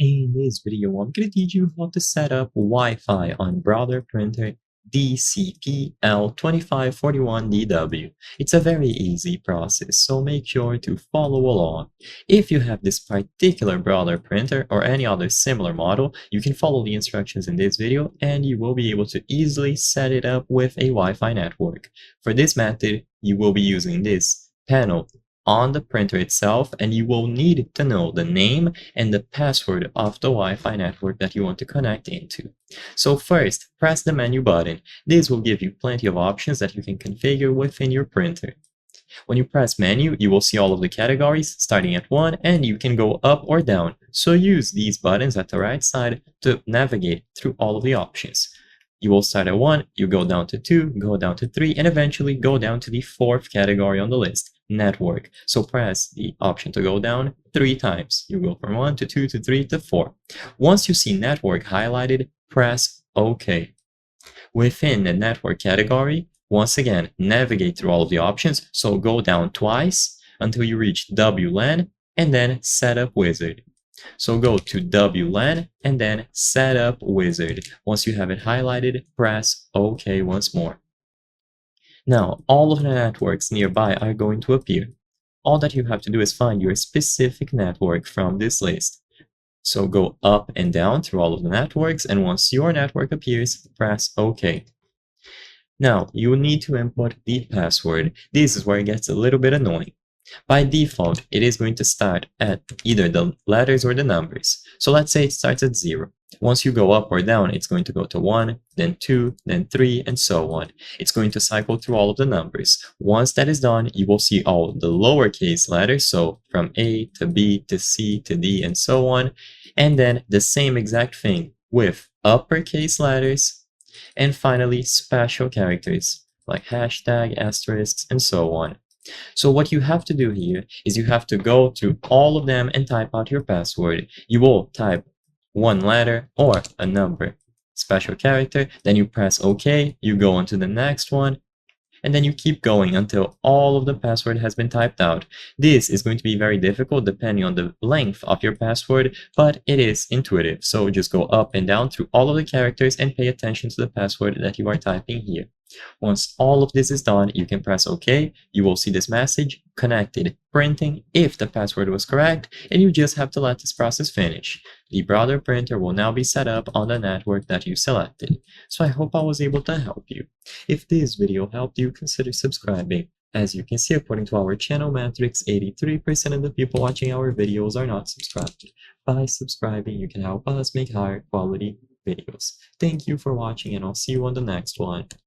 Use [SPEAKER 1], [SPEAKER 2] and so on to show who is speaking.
[SPEAKER 1] In this video, I'm going to teach you how to set up Wi-Fi on Brother Printer DCP-L2541DW. It's a very easy process, so make sure to follow along. If you have this particular Brother printer or any other similar model, you can follow the instructions in this video and you will be able to easily set it up with a Wi-Fi network. For this method, you will be using this panel on the printer itself, and you will need to know the name and the password of the Wi-Fi network that you want to connect into. So first, press the menu button. This will give you plenty of options that you can configure within your printer. When you press menu, you will see all of the categories starting at 1, and you can go up or down. So use these buttons at the right side to navigate through all of the options. You will start at 1, you go down to 2, go down to 3, and eventually go down to the 4th category on the list, network. So press the option to go down 3 times. You go from 1 to 2 to 3 to 4. Once you see network highlighted, press OK. Within the network category, once again, navigate through all of the options. So go down twice until you reach WLAN and then Setup Wizard. So go to WLAN and then Setup Wizard. Once you have it highlighted, press OK once more. Now, all of the networks nearby are going to appear. All that you have to do is find your specific network from this list. So go up and down through all of the networks, and once your network appears, press OK. Now, you will need to input the password. This is where it gets a little bit annoying. By default, it is going to start at either the letters or the numbers. So let's say it starts at 0. Once you go up or down, it's going to go to 1, then 2, then 3, and so on. It's going to cycle through all of the numbers. Once that is done, you will see all the lowercase letters, so from A to B to C to D and so on. And then the same exact thing with uppercase letters, and finally special characters like hashtag, asterisks, and so on. So what you have to do here is you have to go through all of them and type out your password. You will type one letter or a number, special character, then you press OK, you go on to the next one, and then you keep going until all of the password has been typed out. This is going to be very difficult depending on the length of your password, but it is intuitive. So just go up and down through all of the characters and pay attention to the password that you are typing here. Once all of this is done, you can press OK. You will see this message, connected, printing, if the password was correct, and you just have to let this process finish. The Brother printer will now be set up on the network that you selected. So I hope I was able to help you. If this video helped you, consider subscribing. As you can see, according to our channel metrics, 83% of the people watching our videos are not subscribed. By subscribing, you can help us make higher quality videos. Thank you for watching, and I'll see you on the next one.